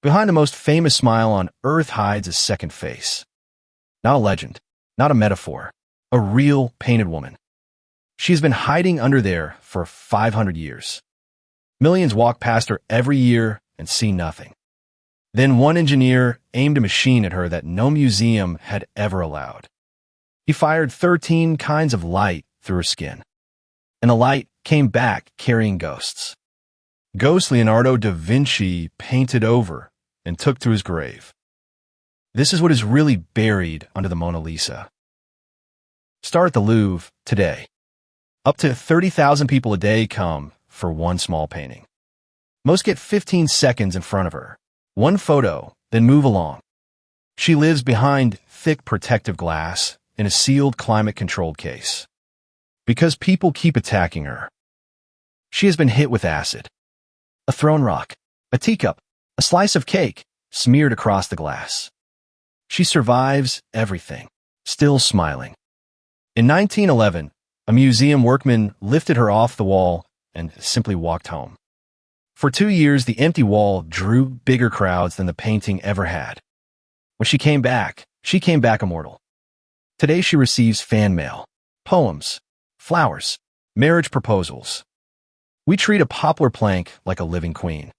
Behind the most famous smile on earth hides a second face. Not a legend, not a metaphor, a real painted woman. She's been hiding under there for 500 years. Millions walk past her every year and see nothing. Then one engineer aimed a machine at her that no museum had ever allowed. He fired 13 kinds of light through her skin, and the light came back carrying ghosts. Ghosts Leonardo da Vinci painted over and took to his grave. This is what is really buried under the Mona Lisa. Start at the Louvre today. Up to 30,000 people a day come for one small painting. Most get 15 seconds in front of her. One photo, then move along. She lives behind thick protective glass in a sealed climate-controlled case. Because people keep attacking her. She has been hit with acid. A thrown rock, a teacup, a slice of cake smeared across the glass. She survives everything, still smiling. In 1911, a museum workman lifted her off the wall and simply walked home. For 2 years, the empty wall drew bigger crowds than the painting ever had. When she came back immortal. Today she receives fan mail, poems, flowers, marriage proposals. We treat a poplar plank like a living queen.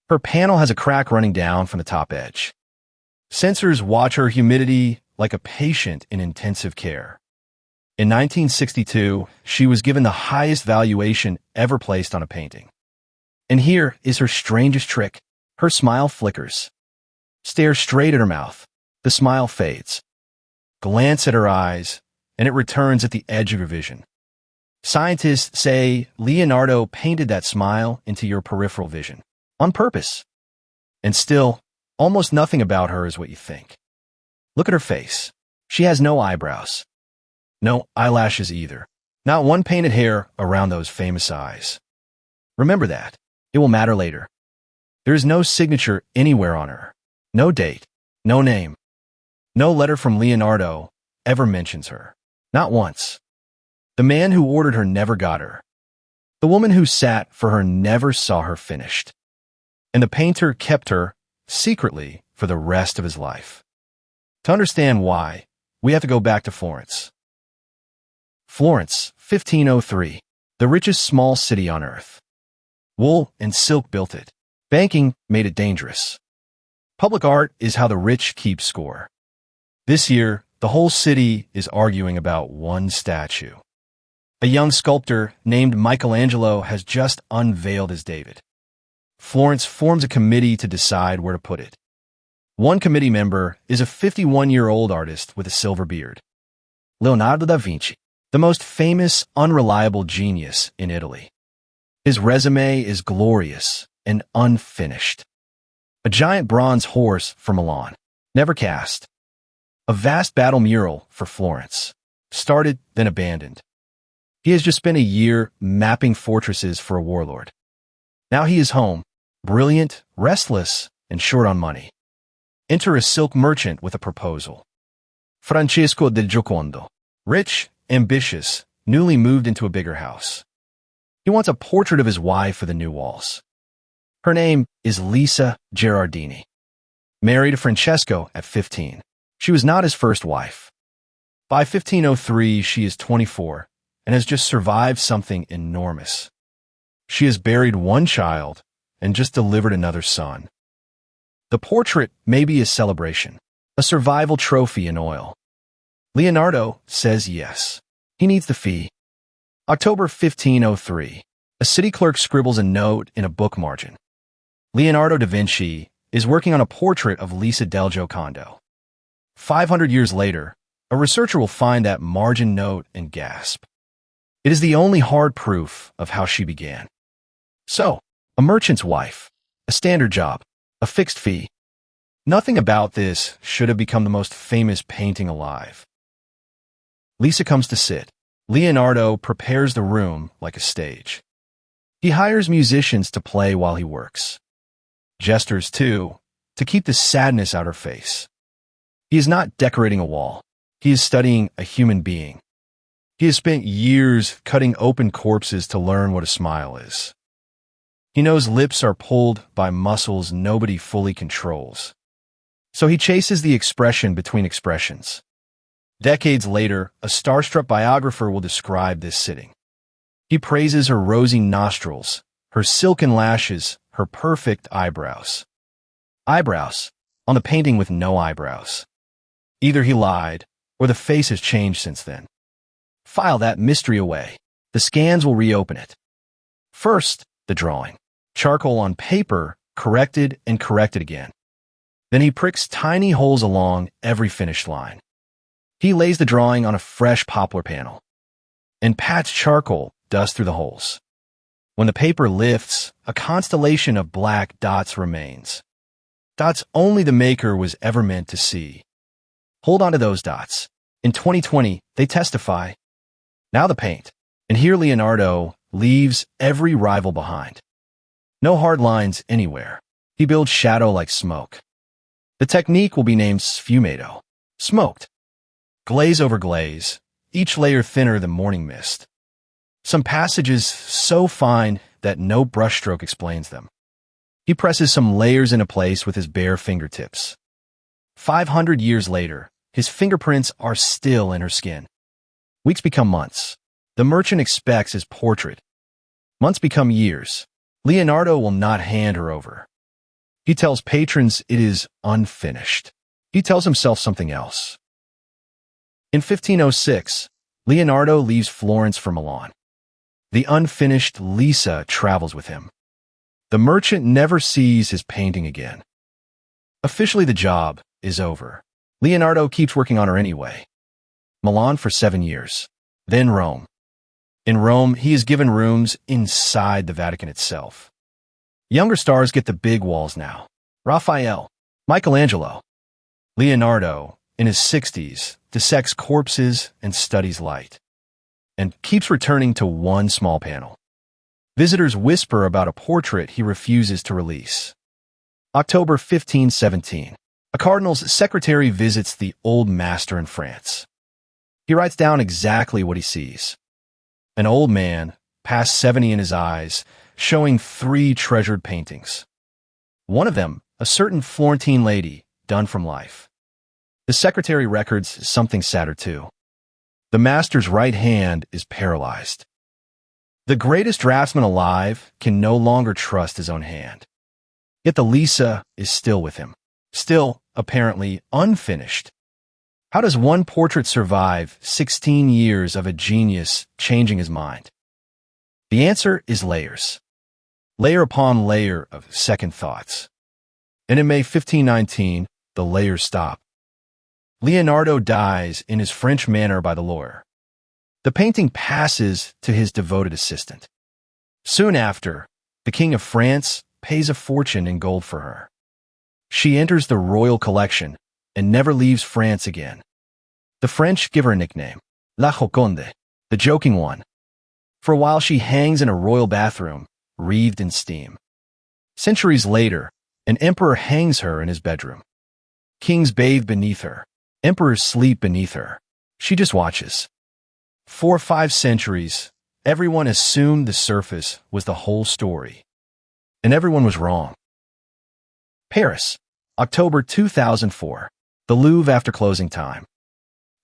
Her panel has a crack running down from the top edge. Censors watch her humidity like a patient in intensive care. In 1962, she was given the highest valuation ever placed on a painting. And here is her strangest trick. Her smile flickers. Stare straight at her mouth. The smile fades. Glance at her eyes, and it returns at the edge of your vision. Scientists say Leonardo painted that smile into your peripheral vision. On purpose. And still, almost nothing about her is what you think. Look at her face. She has no eyebrows. No eyelashes either. Not one painted hair around those famous eyes. Remember that. It will matter later. There is no signature anywhere on her. No date. No name. No letter from Leonardo ever mentions her. Not once. The man who ordered her never got her. The woman who sat for her never saw her finished. And the painter kept her secretly for the rest of his life. To understand why, we have to go back to Florence. Florence, 1503, the richest small city on earth. Wool and silk built it. Banking made it dangerous. Public art is how the rich keep score. This year, the whole city is arguing about one statue. A young sculptor named Michelangelo has just unveiled his David. Florence forms a committee to decide where to put it. One committee member is a 51-year-old artist with a silver beard. Leonardo da Vinci, the most famous, unreliable genius in Italy. His resume is glorious and unfinished. A giant bronze horse for Milan, never cast. A vast battle mural for Florence, started then abandoned. He has just spent a year mapping fortresses for a warlord. Now he is home, brilliant, restless, and short on money. Enter a silk merchant with a proposal. Francesco del Giocondo, rich, ambitious, newly moved into a bigger house. He wants a portrait of his wife for the new walls. Her name is Lisa Gerardini. Married to Francesco at 15. She was not his first wife. By 1503, she is 24 and has just survived something enormous. She has buried one child and just delivered another son. The portrait may be a celebration, a survival trophy in oil. Leonardo says yes. He needs the fee. October 1503. A city clerk scribbles a note in a book margin. Leonardo da Vinci is working on a portrait of Lisa del Giocondo. 500 years later, a researcher will find that margin note and gasp. It is the only hard proof of how she began. So, a merchant's wife, a standard job, a fixed fee. Nothing about this should have become the most famous painting alive. Lisa comes to sit. Leonardo prepares the room like a stage. He hires musicians to play while he works. Jesters, too, to keep the sadness out her face. He is not decorating a wall. He is studying a human being. He has spent years cutting open corpses to learn what a smile is. He knows lips are pulled by muscles nobody fully controls. So he chases the expression between expressions. Decades later, a starstruck biographer will describe this sitting. He praises her rosy nostrils, her silken lashes, her perfect eyebrows. Eyebrows, on the painting with no eyebrows. Either he lied, or the face has changed since then. File that mystery away. The scans will reopen it. First, the drawing. Charcoal on paper, corrected and corrected again. Then he pricks tiny holes along every finished line. He lays the drawing on a fresh poplar panel and pats charcoal dust through the holes. When the paper lifts, a constellation of black dots remains. Dots only the maker was ever meant to see. Hold on to those dots. In 2020, they testify. Now the paint. And here Leonardo leaves every rival behind. No hard lines anywhere. He builds shadow like smoke. The technique will be named sfumato. Smoked. Glaze over glaze, each layer thinner than morning mist. Some passages so fine that no brushstroke explains them. He presses some layers into place with his bare fingertips. 500 years later, his fingerprints are still in her skin. Weeks become months. The merchant expects his portrait. Months become years. Leonardo will not hand her over. He tells patrons it is unfinished. He tells himself something else. In 1506, Leonardo leaves Florence for Milan. The unfinished Lisa travels with him. The merchant never sees his painting again. Officially, the job is over. Leonardo keeps working on her anyway. Milan for 7 years. Then Rome. In Rome, he is given rooms inside the Vatican itself. Younger stars get the big walls now. Raphael, Michelangelo. Leonardo, in his 60s, dissects corpses and studies light, and keeps returning to one small panel. Visitors whisper about a portrait he refuses to release. October 1517. A cardinal's secretary visits the old master in France. He writes down exactly what he sees. An old man, past 70 in his eyes, showing 3 treasured paintings. One of them, a certain Florentine lady, done from life. The secretary records something sadder too. The master's right hand is paralyzed. The greatest draftsman alive can no longer trust his own hand. Yet the Lisa is still with him. Still, apparently, unfinished. How does one portrait survive 16 years of a genius changing his mind? The answer is layers. Layer upon layer of second thoughts. And in May 1519, the layers stop. Leonardo dies in his French manner by the lawyer. The painting passes to his devoted assistant. Soon after, the King of France pays a fortune in gold for her. She enters the royal collection and never leaves France again. The French give her a nickname, La Joconde, the joking one. For a while she hangs in a royal bathroom, wreathed in steam. Centuries later, an emperor hangs her in his bedroom. Kings bathe beneath her. Emperors sleep beneath her. She just watches. 4 or 5 centuries, everyone assumed the surface was the whole story. And everyone was wrong. Paris, October 2004. The Louvre after closing time.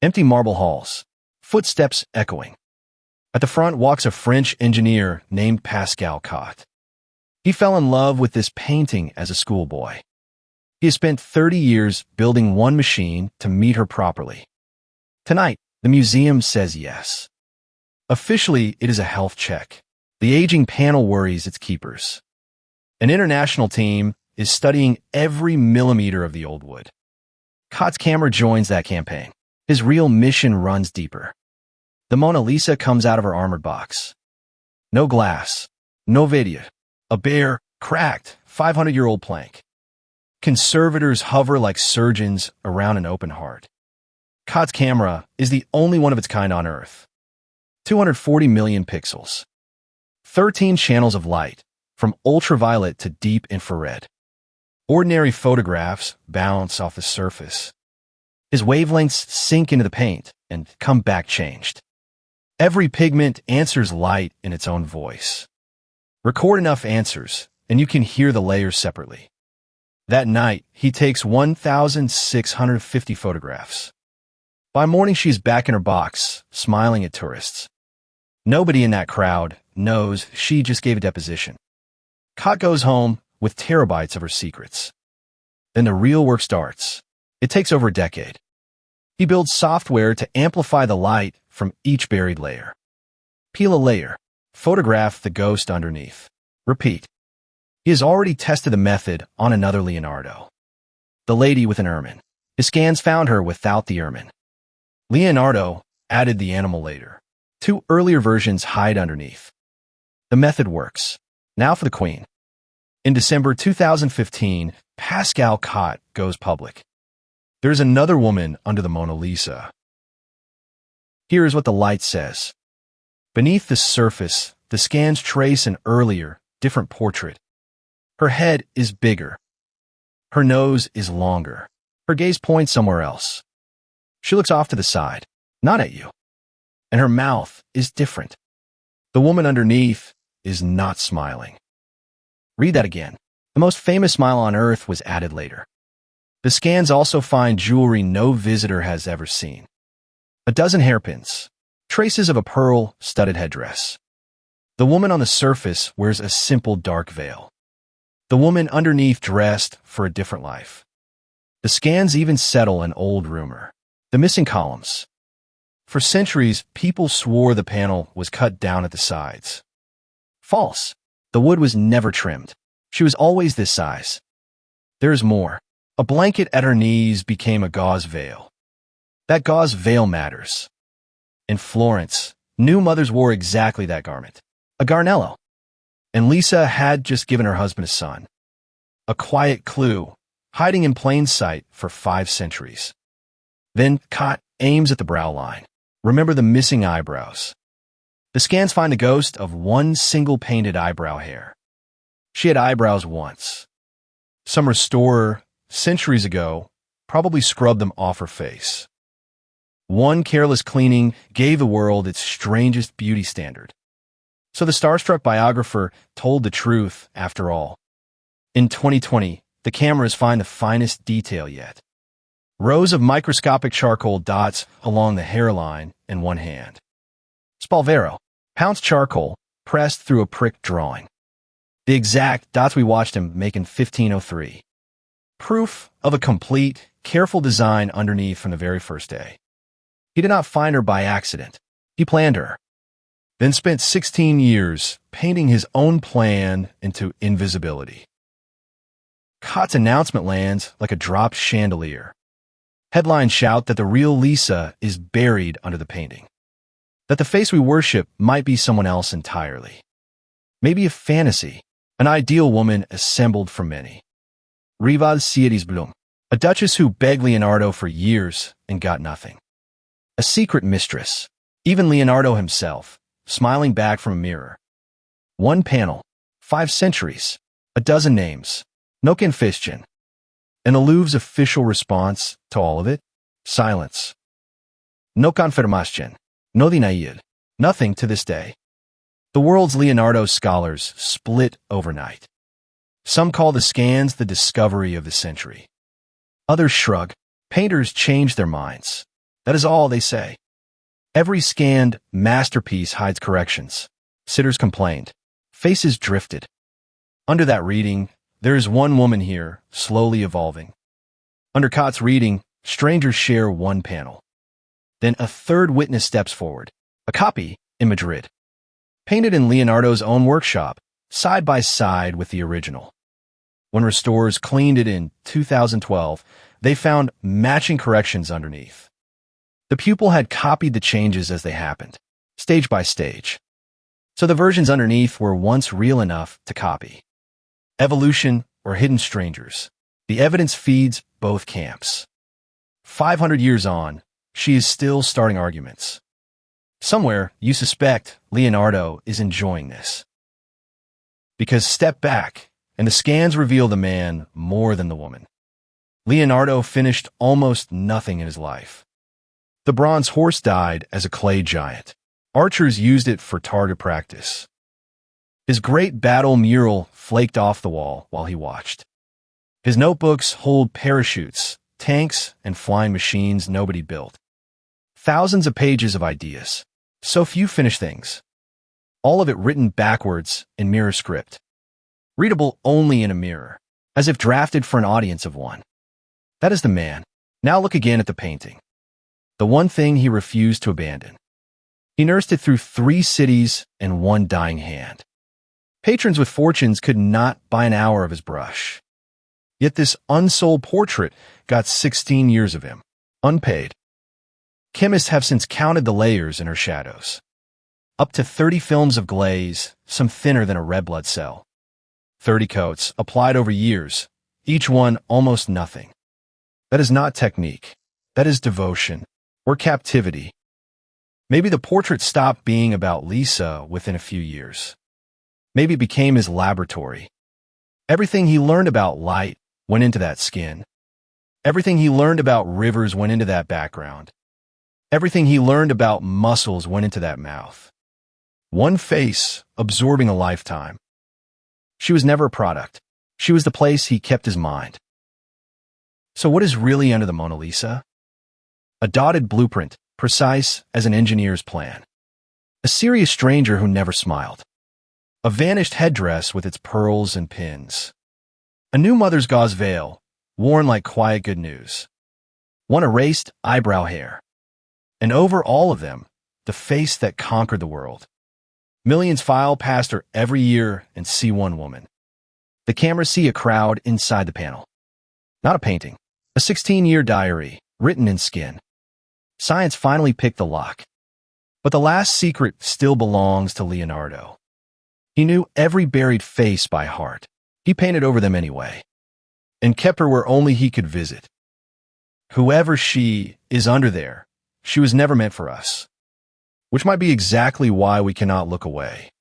Empty marble halls. Footsteps echoing. At the front walks a French engineer named Pascal Cotte. He fell in love with this painting as a schoolboy. He has spent 30 years building one machine to meet her properly. Tonight, the museum says yes. Officially, it is a health check. The aging panel worries its keepers. An international team is studying every millimeter of the old wood. Cotte's camera joins that campaign. His real mission runs deeper. The Mona Lisa comes out of her armored box. No glass, no video, a bare, cracked, 500-year-old plank. Conservators hover like surgeons around an open heart. Cotte's camera is the only one of its kind on Earth. 240 million pixels. 13 channels of light, from ultraviolet to deep infrared. Ordinary photographs bounce off the surface. His wavelengths sink into the paint and come back changed. Every pigment answers light in its own voice. Record enough answers, and you can hear the layers separately. That night, he takes 1,650 photographs. By morning, she's back in her box, smiling at tourists. Nobody in that crowd knows she just gave a deposition. Kot goes home with terabytes of her secrets. Then the real work starts. It takes over a decade. He builds software to amplify the light from each buried layer. Peel a layer. Photograph the ghost underneath. Repeat. He has already tested the method on another Leonardo. The lady with an ermine. His scans found her without the ermine. Leonardo added the animal later. 2 earlier versions hide underneath. The method works. Now for the queen. In December 2015, Pascal Kot goes public. There's another woman under the Mona Lisa. Here is what the light says. Beneath the surface, the scans trace an earlier, different portrait. Her head is bigger. Her nose is longer. Her gaze points somewhere else. She looks off to the side, not at you. And her mouth is different. The woman underneath is not smiling. Read that again. The most famous smile on Earth was added later. The scans also find jewelry no visitor has ever seen. A dozen hairpins. Traces of a pearl-studded headdress. The woman on the surface wears a simple dark veil. The woman underneath dressed for a different life. The scans even settle an old rumor. The missing columns. For centuries, people swore the panel was cut down at the sides. False. The wood was never trimmed. She was always this size. There's more. A blanket at her knees became a gauze veil. That gauze veil matters. In Florence, new mothers wore exactly that garment. A garnello. And Lisa had just given her husband a son. A quiet clue, hiding in plain sight for 5 centuries. Then Kot aims at the brow line. Remember the missing eyebrows. The scans find the ghost of one single painted eyebrow hair. She had eyebrows once. Some restorer, centuries ago, probably scrubbed them off her face. One careless cleaning gave the world its strangest beauty standard. So the starstruck biographer told the truth after all. In 2020, the cameras find the finest detail yet. Rows of microscopic charcoal dots along the hairline in one hand. Spalvero, pounced charcoal, pressed through a prick drawing. The exact dots we watched him make in 1503. Proof of a complete, careful design underneath from the very first day. He did not find her by accident. He planned her. Then spent 16 years painting his own plan into invisibility. Kot's announcement lands like a dropped chandelier. Headlines shout that the real Lisa is buried under the painting. That the face we worship might be someone else entirely. Maybe a fantasy, an ideal woman assembled from many. Rival Siedisblom, a duchess who begged Leonardo for years and got nothing. A secret mistress, even Leonardo himself, smiling back from a mirror. One panel, 5 centuries, a dozen names, no confession. And the Louvre's official response to all of it? Silence. No confirmation, no denial, nothing to this day. The world's Leonardo scholars split overnight. Some call the scans the discovery of the century. Others shrug. Painters change their minds. That is all they say. Every scanned masterpiece hides corrections. Sitters complained. Faces drifted. Under that reading, there is one woman here, slowly evolving. Under Kot's reading, strangers share one panel. Then a third witness steps forward. A copy in Madrid. Painted in Leonardo's own workshop, side by side with the original. When restorers cleaned it in 2012, they found matching corrections underneath. The pupil had copied the changes as they happened, stage by stage. So the versions underneath were once real enough to copy. Evolution or hidden strangers. The evidence feeds both camps. 500 years on, she is still starting arguments. Somewhere, you suspect Leonardo is enjoying this. Because step back, and the scans reveal the man more than the woman. Leonardo finished almost nothing in his life. The bronze horse died as a clay giant. Archers used it for target practice. His great battle mural flaked off the wall while he watched. His notebooks hold parachutes, tanks, and flying machines nobody built. Thousands of pages of ideas. So few finished things. All of it written backwards in mirror script. Readable only in a mirror, as if drafted for an audience of one. That is the man. Now look again at the painting. The one thing he refused to abandon. He nursed it through 3 cities and 1 dying hand. Patrons with fortunes could not buy an hour of his brush. Yet this unsold portrait got 16 years of him, unpaid. Chemists have since counted the layers in her shadows. Up to 30 films of glaze, some thinner than a red blood cell. 30 coats, applied over years, each one almost nothing. That is not technique. That is devotion, or captivity. Maybe the portrait stopped being about Lisa within a few years. Maybe it became his laboratory. Everything he learned about light went into that skin. Everything he learned about rivers went into that background. Everything he learned about muscles went into that mouth. One face absorbing a lifetime. She was never a product. She was the place he kept his mind. So what is really under the Mona Lisa? A dotted blueprint, precise as an engineer's plan. A serious stranger who never smiled. A vanished headdress with its pearls and pins. A new mother's gauze veil, worn like quiet good news. One erased eyebrow hair. And over all of them, the face that conquered the world. Millions file past her every year and see one woman. The cameras see a crowd inside the panel. Not a painting. A 16-year diary, written in skin. Science finally picked the lock. But the last secret still belongs to Leonardo. He knew every buried face by heart. He painted over them anyway. And kept her where only he could visit. Whoever she is under there, she was never meant for us. Which might be exactly why we cannot look away.